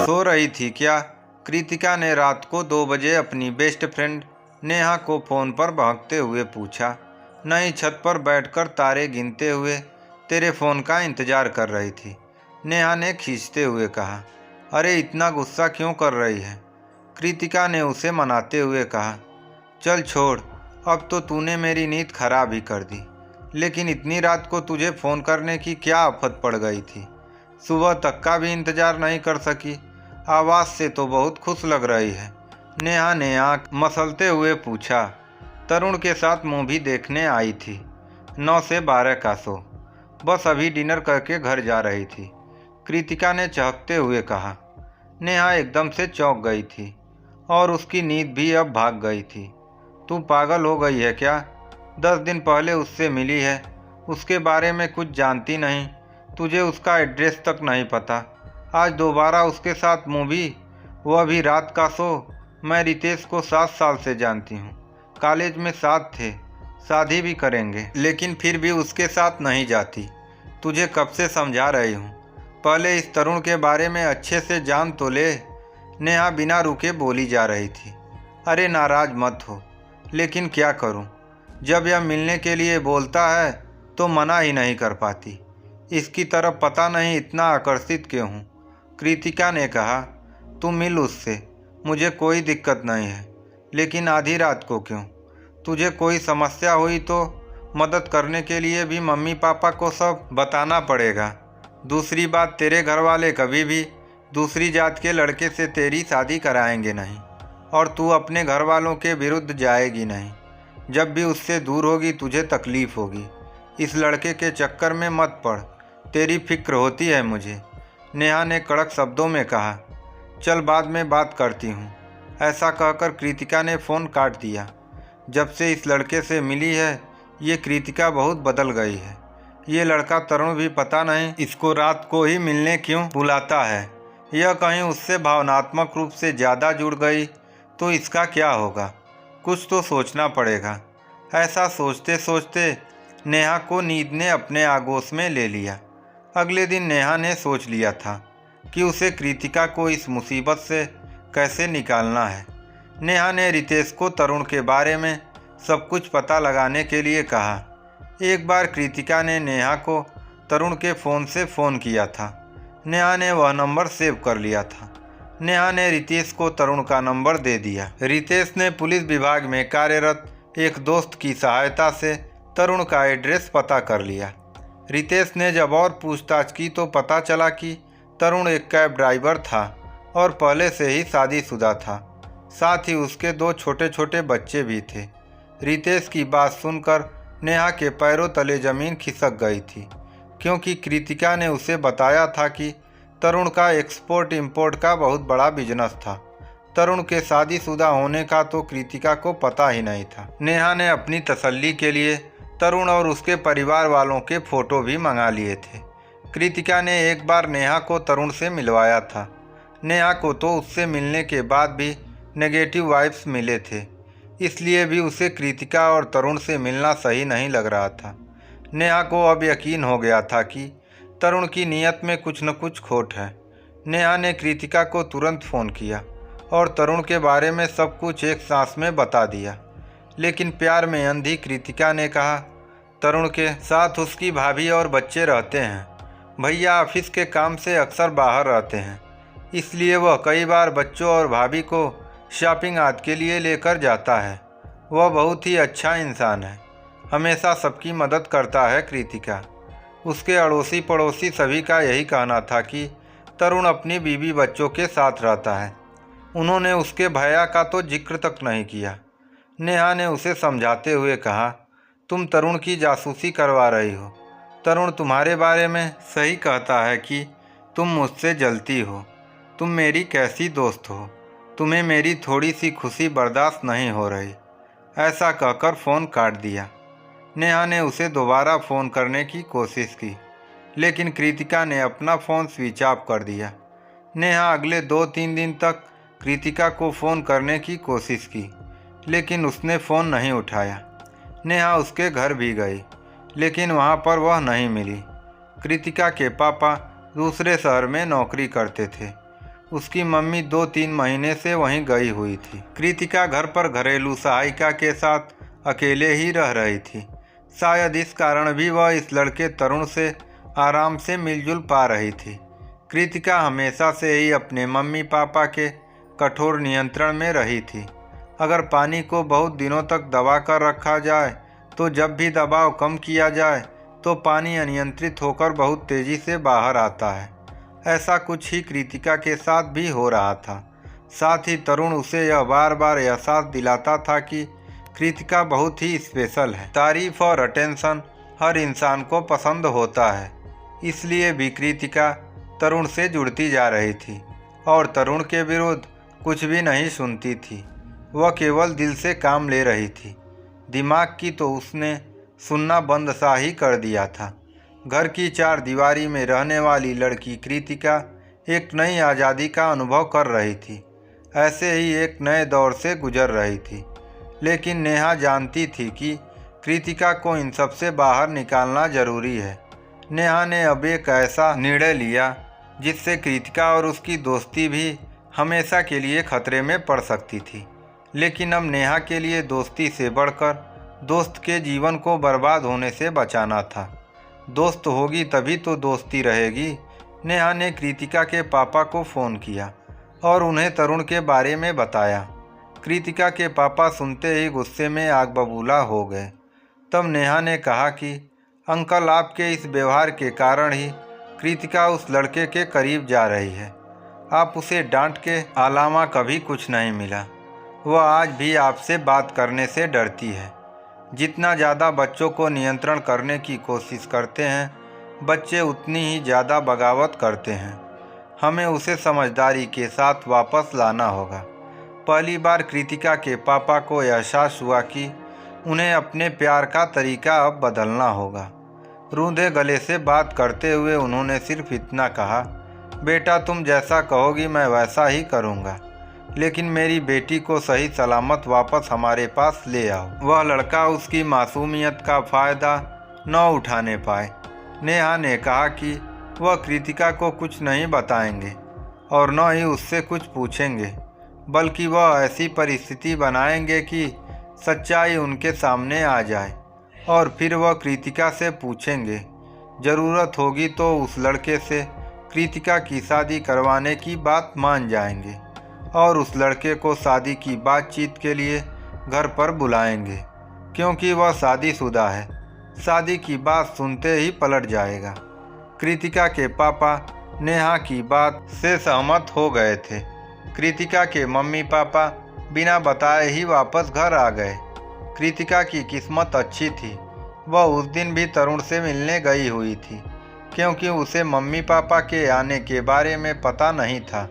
सो रही थी क्या? कृतिका ने रात को 2 बजे अपनी बेस्ट फ्रेंड नेहा को फ़ोन पर बहकते हुए पूछा। नहीं, छत पर बैठकर तारे गिनते हुए तेरे फ़ोन का इंतज़ार कर रही थी, नेहा ने खींचते हुए कहा। अरे इतना गुस्सा क्यों कर रही है? कृतिका ने उसे मनाते हुए कहा। चल छोड़, अब तो तूने मेरी नींद खराब ही कर दी। लेकिन इतनी रात को तुझे फ़ोन करने की क्या आफत पड़ गई थी? सुबह तक का भी इंतज़ार नहीं कर सकी? आवाज़ से तो बहुत खुश लग रही है, नेहा ने आँख मसलते हुए पूछा। तरुण के साथ मूवी देखने आई थी, 9 से 12 का शो। बस अभी डिनर करके घर जा रही थी, कृतिका ने चहकते हुए कहा। नेहा एकदम से चौंक गई थी और उसकी नींद भी अब भाग गई थी। तू पागल हो गई है क्या? 10 दिन पहले उससे मिली है, उसके बारे में कुछ जानती नहीं, तुझे उसका एड्रेस तक नहीं पता। आज दोबारा उसके साथ मूवी, वह भी रात का शो। मैं रितेश को 7 साल से जानती हूँ, कॉलेज में साथ थे, शादी भी करेंगे, लेकिन फिर भी उसके साथ नहीं जाती। तुझे कब से समझा रही हूँ, पहले इस तरुण के बारे में अच्छे से जान तो ले। नेहा बिना रुके बोली जा रही थी। अरे नाराज मत हो, लेकिन क्या करूं, जब यह मिलने के लिए बोलता है तो मना ही नहीं कर पाती। इसकी तरफ पता नहीं इतना आकर्षित क्यों हूँ। कृतिका ने कहा। तुम मिल उससे, मुझे कोई दिक्कत नहीं है, लेकिन आधी रात को क्यों? तुझे कोई समस्या हुई तो मदद करने के लिए भी मम्मी पापा को सब बताना पड़ेगा। दूसरी बात, तेरे घर वाले कभी भी दूसरी जात के लड़के से तेरी शादी कराएंगे नहीं, और तू अपने घर वालों के विरुद्ध जाएगी नहीं। जब भी उससे दूर होगी तुझे तकलीफ होगी। इस लड़के के चक्कर में मत पड़, तेरी फिक्र होती है मुझे, नेहा ने कड़क शब्दों में कहा। चल बाद में बात करती हूँ, ऐसा कहकर कृतिका ने फ़ोन काट दिया। जब से इस लड़के से मिली है ये कृतिका बहुत बदल गई है। ये लड़का तरुण भी पता नहीं इसको रात को ही मिलने क्यों बुलाता है। यह कहीं उससे भावनात्मक रूप से ज़्यादा जुड़ गई तो इसका क्या होगा? कुछ तो सोचना पड़ेगा। ऐसा सोचते सोचते नेहा को नींद ने अपने आगोश में ले लिया। अगले दिन नेहा ने सोच लिया था कि उसे कृतिका को इस मुसीबत से कैसे निकालना है। नेहा ने रितेश को तरुण के बारे में सब कुछ पता लगाने के लिए कहा। एक बार कृतिका ने नेहा को तरुण के फ़ोन से फ़ोन किया था। नेहा ने वह नंबर सेव कर लिया था। नेहा ने रितेश को तरुण का नंबर दे दिया। रितेश ने पुलिस विभाग में कार्यरत एक दोस्त की सहायता से तरुण का एड्रेस पता कर लिया। रितेश ने जब और पूछताछ की तो पता चला कि तरुण एक कैब ड्राइवर था और पहले से ही शादीशुदा था। साथ ही उसके 2 छोटे छोटे बच्चे भी थे। रितेश की बात सुनकर नेहा के पैरों तले ज़मीन खिसक गई थी, क्योंकि कृतिका ने उसे बताया था कि तरुण का एक्सपोर्ट इंपोर्ट का बहुत बड़ा बिजनेस था। तरुण के शादीशुदा होने का तो कृतिका को पता ही नहीं था। नेहा ने अपनी तसल्ली के लिए तरुण और उसके परिवार वालों के फ़ोटो भी मंगा लिए थे। कृतिका ने एक बार नेहा को तरुण से मिलवाया था। नेहा को तो उससे मिलने के बाद भी नेगेटिव वाइब्स मिले थे, इसलिए भी उसे कृतिका और तरुण से मिलना सही नहीं लग रहा था। नेहा को अब यकीन हो गया था कि तरुण की नीयत में कुछ न कुछ खोट है। नेहा ने कृतिका को तुरंत फ़ोन किया और तरुण के बारे में सब कुछ एक सांस में बता दिया। लेकिन प्यार में अंधी कृतिका ने कहा, तरुण के साथ उसकी भाभी और बच्चे रहते हैं। भैया ऑफिस के काम से अक्सर बाहर रहते हैं, इसलिए वह कई बार बच्चों और भाभी को शॉपिंग आदि के लिए लेकर जाता है। वह बहुत ही अच्छा इंसान है, हमेशा सबकी मदद करता है। कृतिका, उसके अड़ोसी पड़ोसी सभी का यही कहना था कि तरुण अपनी बीवी बच्चों के साथ रहता है। उन्होंने उसके भैया का तो जिक्र तक नहीं किया। नेहा ने उसे समझाते हुए कहा, तुम तरुण की जासूसी करवा रही हो। तरुण तुम्हारे बारे में सही कहता है कि तुम मुझसे जलती हो। तुम मेरी कैसी दोस्त हो, तुम्हें मेरी थोड़ी सी खुशी बर्दाश्त नहीं हो रही। ऐसा कहकर फ़ोन काट दिया। नेहा ने उसे दोबारा फ़ोन करने की कोशिश की, लेकिन कृतिका ने अपना फ़ोन स्विच ऑफ कर दिया। नेहा अगले 2-3 दिन तक कृतिका को फ़ोन करने की कोशिश की, लेकिन उसने फ़ोन नहीं उठाया। नेहा उसके घर भी गई, लेकिन वहाँ पर वह नहीं मिली। कृतिका के पापा दूसरे शहर में नौकरी करते थे। उसकी मम्मी 2-3 महीने से वहीं गई हुई थी। कृतिका घर पर घरेलू सहायिका के साथ अकेले ही रह रही थी। शायद इस कारण भी वह इस लड़के तरुण से आराम से मिलजुल पा रही थी। कृतिका हमेशा से ही अपने मम्मी पापा के कठोर नियंत्रण में रही थी। अगर पानी को बहुत दिनों तक दबा कर रखा जाए तो जब भी दबाव कम किया जाए तो पानी अनियंत्रित होकर बहुत तेज़ी से बाहर आता है। ऐसा कुछ ही कृतिका के साथ भी हो रहा था। साथ ही तरुण उसे यह बार बार एहसास दिलाता था कि कृतिका बहुत ही स्पेशल है। तारीफ और अटेंशन हर इंसान को पसंद होता है, इसलिए भी कृतिका तरुण से जुड़ती जा रही थी और तरुण के विरुद्ध कुछ भी नहीं सुनती थी। वह केवल दिल से काम ले रही थी। दिमाग की तो उसने सुनना बंद सा ही कर दिया था। घर की 4 दीवारी में रहने वाली लड़की कृतिका एक नई आज़ादी का अनुभव कर रही थी। ऐसे ही एक नए दौर से गुजर रही थी। लेकिन नेहा जानती थी कि कृतिका को इन सब से बाहर निकालना जरूरी है। नेहा ने अब एक ऐसा निर्णय लिया जिससे कृतिका और उसकी दोस्ती भी हमेशा के लिए खतरे में पड़ सकती थी। लेकिन अब नेहा के लिए दोस्ती से बढ़कर दोस्त के जीवन को बर्बाद होने से बचाना था। दोस्त होगी तभी तो दोस्ती रहेगी। नेहा ने कृतिका के पापा को फ़ोन किया और उन्हें तरुण के बारे में बताया। कृतिका के पापा सुनते ही गुस्से में आग बबूला हो गए। तब नेहा ने कहा कि अंकल, आपके इस व्यवहार के कारण ही कृतिका उस लड़के के करीब जा रही है। आप उसे डांट के अलावा कभी कुछ नहीं मिला। वह आज भी आपसे बात करने से डरती है। जितना ज़्यादा बच्चों को नियंत्रण करने की कोशिश करते हैं, बच्चे उतनी ही ज़्यादा बगावत करते हैं। हमें उसे समझदारी के साथ वापस लाना होगा। पहली बार कृतिका के पापा को एहसास हुआ कि उन्हें अपने प्यार का तरीका अब बदलना होगा। रूंधे गले से बात करते हुए उन्होंने सिर्फ इतना कहा, बेटा, तुम जैसा कहोगी मैं वैसा ही करूँगा, लेकिन मेरी बेटी को सही सलामत वापस हमारे पास ले आओ। वह लड़का उसकी मासूमियत का फ़ायदा न उठाने पाए। नेहा ने कहा कि वह कृतिका को कुछ नहीं बताएंगे और न ही उससे कुछ पूछेंगे, बल्कि वह ऐसी परिस्थिति बनाएंगे कि सच्चाई उनके सामने आ जाए और फिर वह कृतिका से पूछेंगे। ज़रूरत होगी तो उस लड़के से कृतिका की शादी करवाने की बात मान जाएंगे और उस लड़के को शादी की बातचीत के लिए घर पर बुलाएंगे, क्योंकि वह शादीशुदा है। शादी की बात सुनते ही पलट जाएगा। कृतिका के पापा नेहा की बात से सहमत हो गए थे। कृतिका के मम्मी पापा बिना बताए ही वापस घर आ गए। कृतिका की किस्मत अच्छी थी। वह उस दिन भी तरुण से मिलने गई हुई थी, क्योंकि उसे मम्मी पापा के आने के बारे में पता नहीं था।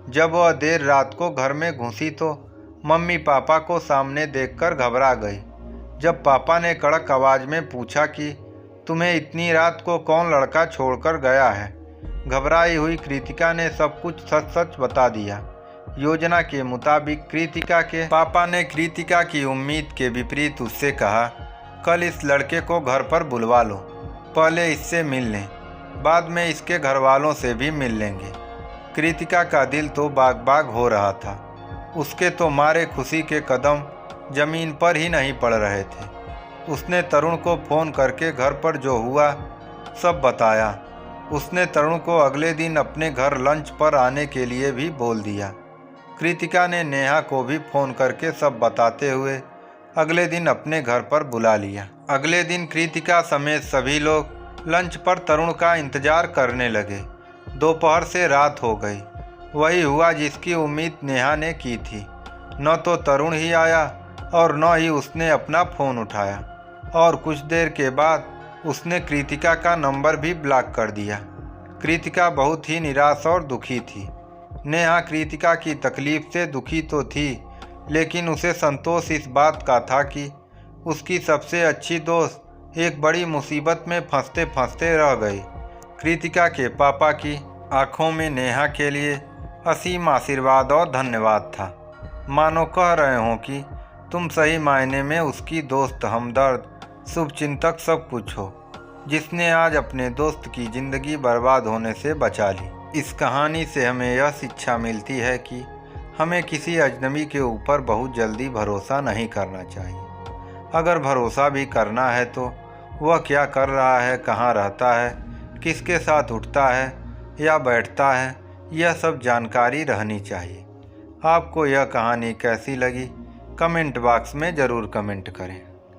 जब वह देर रात को घर में घुसी तो मम्मी पापा को सामने देखकर घबरा गई। जब पापा ने कड़क आवाज़ में पूछा कि तुम्हें इतनी रात को कौन लड़का छोड़कर गया है, घबराई हुई कृतिका ने सब कुछ सच सच बता दिया। योजना के मुताबिक कृतिका के पापा ने कृतिका की उम्मीद के विपरीत उससे कहा, कल इस लड़के को घर पर बुलवा लो। पहले इससे मिल लें, बाद में इसके घर वालों से भी मिल लेंगे। कृतिका का दिल तो बाग बाग हो रहा था। उसके तो मारे खुशी के कदम जमीन पर ही नहीं पड़ रहे थे। उसने तरुण को फ़ोन करके घर पर जो हुआ सब बताया। उसने तरुण को अगले दिन अपने घर लंच पर आने के लिए भी बोल दिया। कृतिका ने नेहा को भी फ़ोन करके सब बताते हुए अगले दिन अपने घर पर बुला लिया। अगले दिन कृतिका समेत सभी लोग लंच पर तरुण का इंतजार करने लगे। दोपहर से रात हो गई। वही हुआ जिसकी उम्मीद नेहा ने की थी। न तो तरुण ही आया और न ही उसने अपना फ़ोन उठाया, और कुछ देर के बाद उसने कृतिका का नंबर भी ब्लॉक कर दिया। कृतिका बहुत ही निराश और दुखी थी। नेहा कृतिका की तकलीफ से दुखी तो थी, लेकिन उसे संतोष इस बात का था कि उसकी सबसे अच्छी दोस्त एक बड़ी मुसीबत में फंसते फंसते रह गई। कृतिका के पापा की आंखों में नेहा के लिए असीम आशीर्वाद और धन्यवाद था। मानो कह रहे हों कि तुम सही मायने में उसकी दोस्त, हमदर्द, शुभचिंतक सब कुछ हो। जिसने आज अपने दोस्त की ज़िंदगी बर्बाद होने से बचा ली। इस कहानी से हमें यह शिक्षा मिलती है कि हमें किसी अजनबी के ऊपर बहुत जल्दी भरोसा नहीं करना चाहिए। अगर भरोसा भी करना है तो वह क्या कर रहा है, कहाँ रहता है, किसके साथ उठता है या बैठता है, यह सब जानकारी रहनी चाहिए। आपको यह कहानी कैसी लगी कमेंट बॉक्स में ज़रूर कमेंट करें।